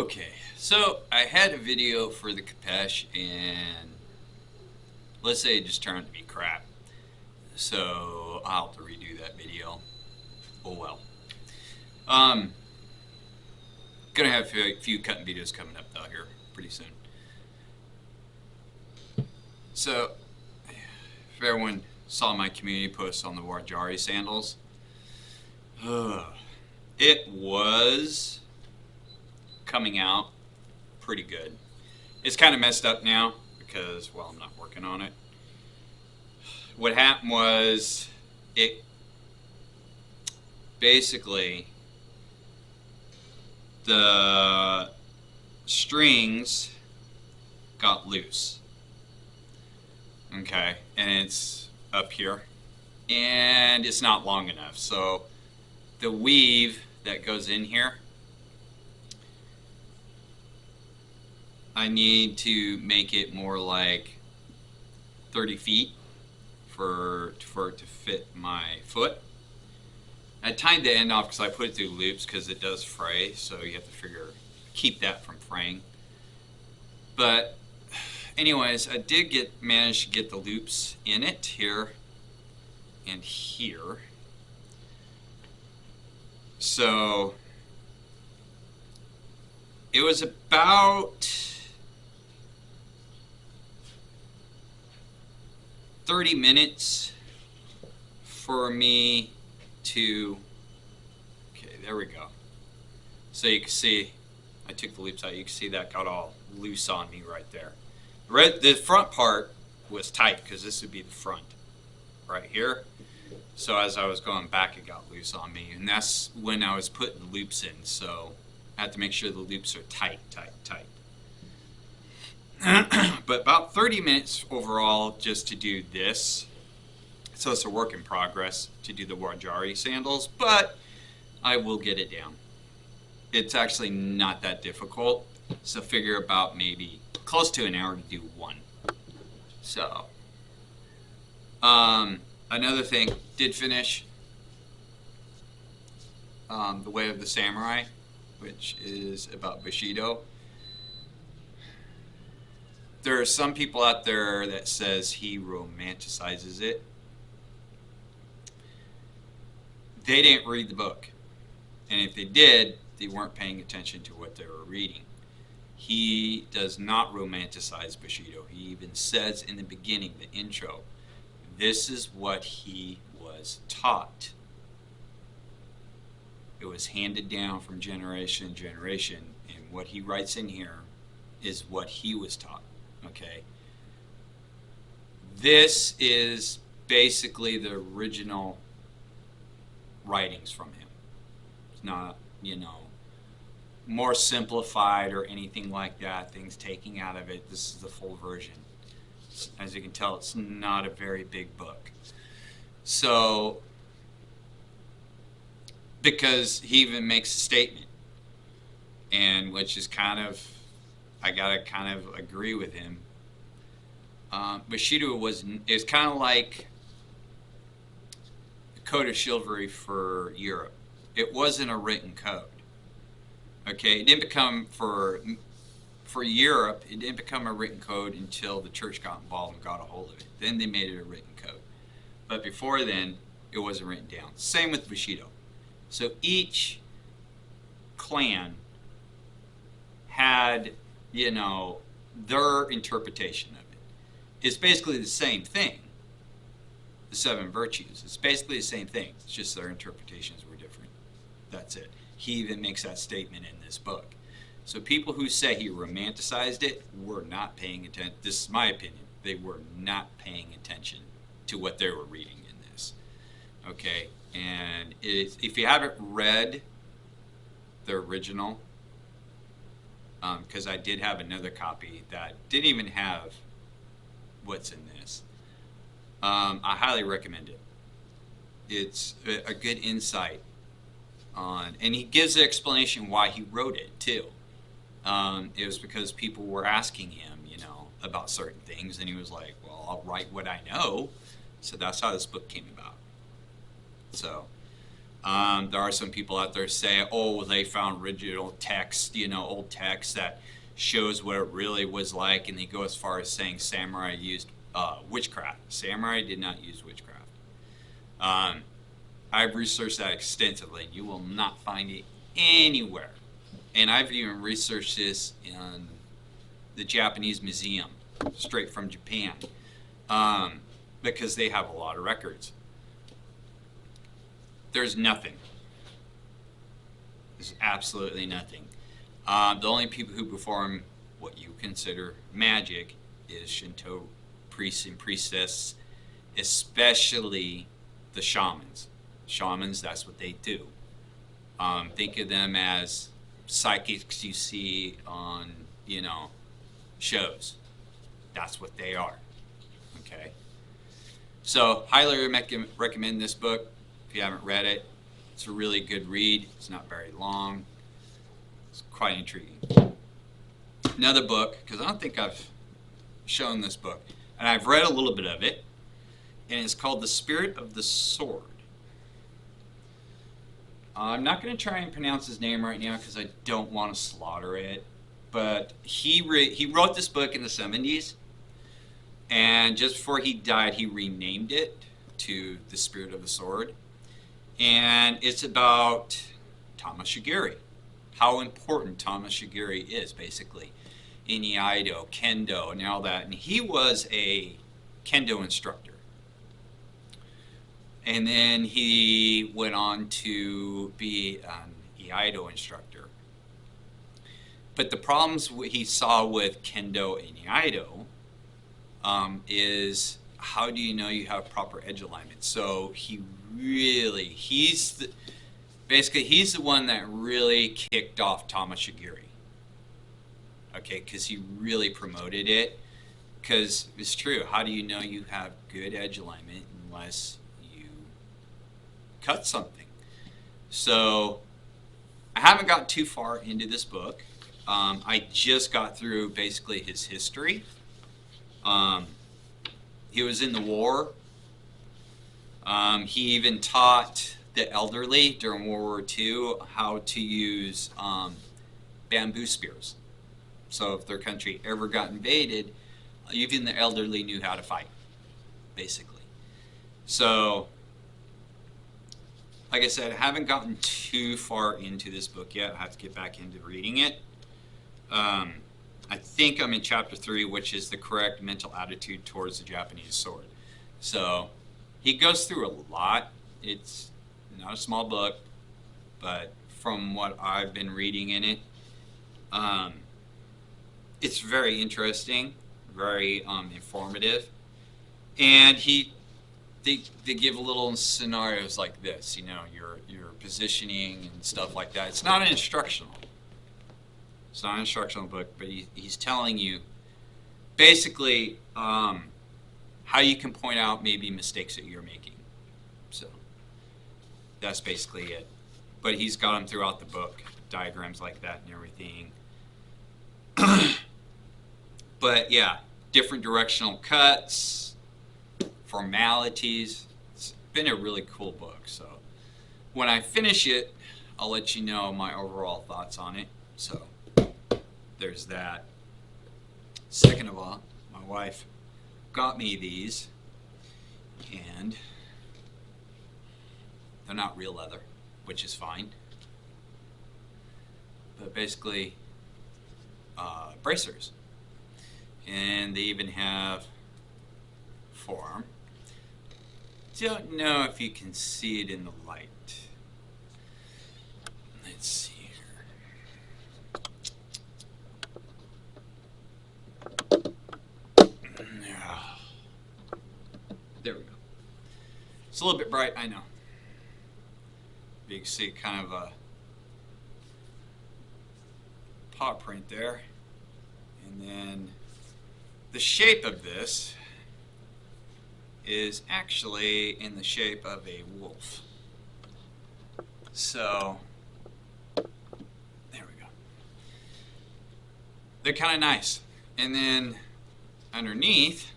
Okay, so I had a video for the Capesh, and let's say it just turned out to be crap. So I'll have to redo that video. Oh well. Um, gonna have a few cutting videos coming up out here pretty soon. So, if everyone saw my community post on the Warjari sandals, it was coming out pretty good. It's kind of messed up now because, well, I'm not working on it. What happened was it basically the strings got loose. Okay, and it's up here, and it's not long enough. So the weave that goes in here, I need to make it more like 30 feet for it to fit my foot. I tied the end off because I put it through loops because it does fray, so you have to keep that from fraying. But anyways, I did manage to get the loops in it here and here. So it was about 30 minutes for me to, okay, there we go. So you can see, I took the loops out, you can see that got all loose on me right there. The front part was tight because this would be the front right here. So as I was going back, it got loose on me, and that's when I was putting the loops in. So I have to make sure the loops are tight. But about 30 minutes overall just to do this. So it's a work in progress to do the Warjari sandals, but I will get it down. It's actually not that difficult. So figure about maybe close to an hour to do one. So, another thing, did finish The Way of the Samurai, which is about Bushido. There are some people out there that says he romanticizes it. They didn't read the book. And if they did, they weren't paying attention to what they were reading. He does not romanticize Bushido. He even says in the beginning, the intro, this is what he was taught. It was handed down from generation to generation, and what he writes in here is what he was taught. Okay? This is basically the original writings from him. It's not, more simplified or anything like that, things taking out of it. This is the full version. As you can tell, it's not a very big book. So, because he even makes a statement, and which is kind of, I gotta kind of agree with him. Bushido is kind of like the Code of Chivalry for Europe. It wasn't a written code. Okay, it didn't become for Europe. It didn't become a written code until the church got involved and got a hold of it. Then they made it a written code. But before then, it wasn't written down. Same with Bushido. So each clan had, their interpretation of it. It's basically the same thing. The 7 virtues. It's basically the same thing. It's just their interpretations were different. That's it. He even makes that statement in this book. So people who say he romanticized it were not paying attention. This is my opinion. They were not paying attention to what they were reading in this. Okay? And if you haven't read the original, because I did have another copy that didn't even have what's in this, I highly recommend it. It's a good insight on, and he gives the explanation why he wrote it too. It was because people were asking him, about certain things, and he was like, well, I'll write what I know. So that's how this book came about. So, There are some people out there say, oh, they found original text, old text that shows what it really was like, and they go as far as saying samurai used witchcraft. Samurai did not use witchcraft. I've researched that extensively. You will not find it anywhere. And I've even researched this in the Japanese museum, straight from Japan, because they have a lot of records. There's nothing. There's absolutely nothing. The only people who perform what you consider magic is Shinto priests and priestesses, especially the shamans. Shamans, that's what they do. Think of them as psychics you see on, shows. That's what they are. Okay? So, highly recommend this book if you haven't read it. It's a really good read. It's not very long. It's quite intriguing. Another book, because I don't think I've shown this book, and I've read a little bit of it, and it's called The Spirit of the Sword. I'm not going to try and pronounce his name right now because I don't want to slaughter it, but he wrote this book in the 70s, and just before he died, he renamed it to The Spirit of the Sword. And it's about Tamashigiri, how important Tamashigiri is, basically, in Iaido, Kendo, and all that. And he was a Kendo instructor. And then he went on to be an Iaido instructor. But the problems he saw with Kendo and Iaido is, how do you know you have proper edge alignment? So he's the one that really kicked off Tamashigiri. Okay, because he really promoted it. Because it's true, how do you know you have good edge alignment unless you cut something? So I haven't got too far into this book. I just got through basically his history. He was in the war. He even taught the elderly during World War II how to use bamboo spears. So if their country ever got invaded, even the elderly knew how to fight, basically. So, like I said, I haven't gotten too far into this book yet. I have to get back into reading it. I think I'm in chapter 3, which is the correct mental attitude towards the Japanese sword. So he goes through a lot. It's not a small book, but from what I've been reading in it, it's very interesting, very informative. And they give little scenarios like this, your positioning and stuff like that. It's not an instructional. It's not an instructional book, but he's telling you basically how you can point out maybe mistakes that you're making. So that's basically it. But he's got them throughout the book, diagrams like that and everything. But yeah, different directional cuts, formalities. It's been a really cool book. So when I finish it, I'll let you know my overall thoughts on it. So there's that. Second of all, my wife got me these, and they're not real leather, which is fine. But basically, bracers. And they even have forearm. Don't know if you can see it in the light. Let's see here. There we go. It's a little bit bright, I know. You can see kind of a paw print there. And then the shape of this is actually in the shape of a wolf. So, there we go. They're kind of nice. And then underneath,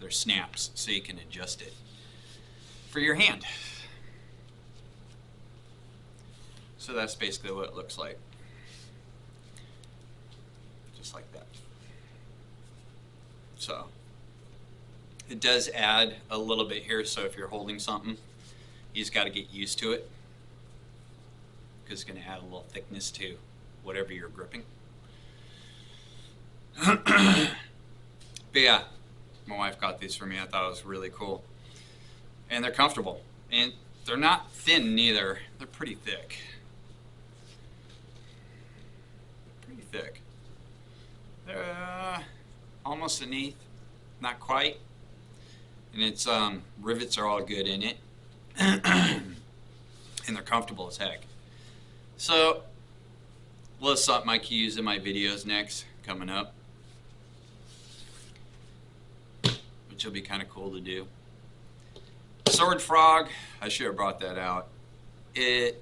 there's snaps, so you can adjust it for your hand. So that's basically what it looks like. Just like that. So it does add a little bit here, so if you're holding something, you just got to get used to it, because it's going to add a little thickness to whatever you're gripping. But yeah, my wife got these for me. I thought it was really cool. And they're comfortable. And they're not thin neither. They're pretty thick. Pretty thick. They're almost an eighth. Not quite. And its rivets are all good in it. And they're comfortable as heck. So, let's something I can use in my videos next, coming up. Which will be kind of cool to do. Sword Frog, I should have brought that out. It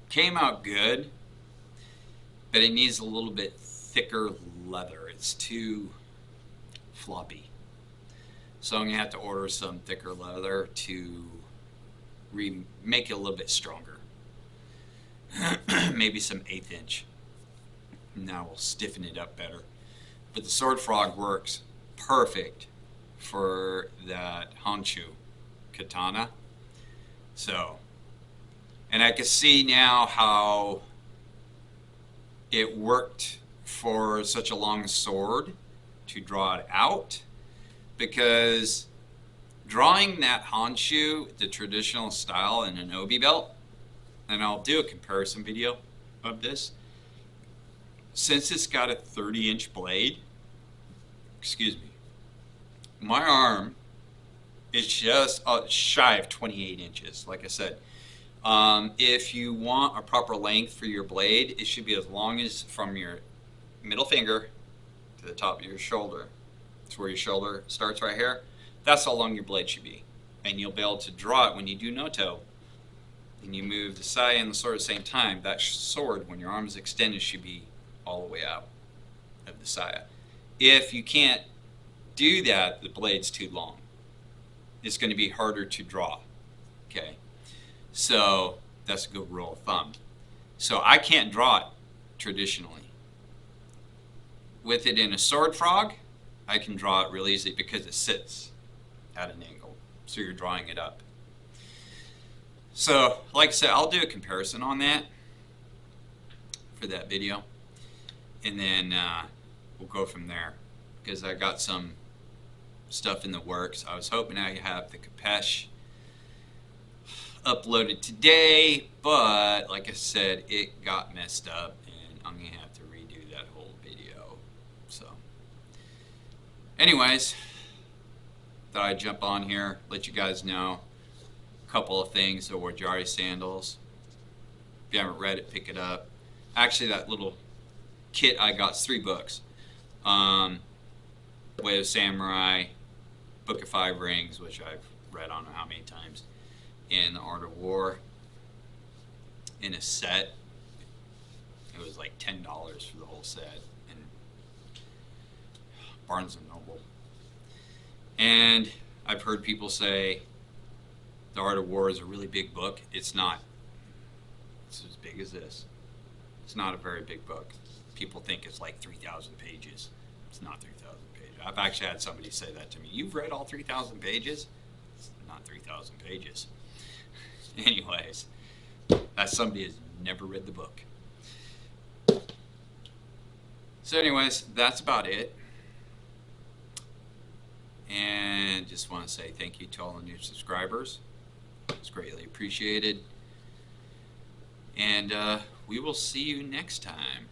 came out good, but it needs a little bit thicker leather. It's too floppy. So I'm going to have to order some thicker leather to make it a little bit stronger. Maybe some 1/8 inch. Now we'll stiffen it up better. But the Sword Frog works perfect for that Honshu katana. So, and I can see now how it worked for such a long sword to draw it out, because drawing that Honshu, the traditional style, in an obi belt, and I'll do a comparison video of this, since it's got a 30-inch blade, excuse me, my arm is just shy of 28 inches. Like I said, if you want a proper length for your blade, it should be as long as from your middle finger to the top of your shoulder. It's where your shoulder starts right here. That's how long your blade should be. And you'll be able to draw it when you do no-toe. And you move the saya and the sword at the same time. That sword, when your arm is extended, should be all the way out of the saya. If you can't do that, the blade's too long. It's going to be harder to draw. Okay? So that's a good rule of thumb. So I can't draw it traditionally. With it in a Sword Frog, I can draw it real easily because it sits at an angle. So you're drawing it up. So, like I said, I'll do a comparison on that for that video. And then we'll go from there. Because I got some stuff in the works. I was hoping I have the Kapesh uploaded today, but like I said, it got messed up and I'm going to have to redo that whole video. So, anyways, thought I'd jump on here, let you guys know a couple of things. The Wajari sandals. If you haven't read it, pick it up. Actually, that little kit I got is 3 books. Way of Samurai, Book of 5 Rings, which I've read I don't know how many times, and The Art of War in a set. It was like $10 for the whole set in Barnes & Noble. And I've heard people say The Art of War is a really big book. It's not. It's as big as this. It's not a very big book. People think it's like 3,000 pages. It's not 3,000 pages. I've actually had somebody say that to me. You've read all 3,000 pages? It's not 3,000 pages. Anyways, that somebody has never read the book. So anyways, that's about it. And just want to say thank you to all the new subscribers. It's greatly appreciated. And we will see you next time.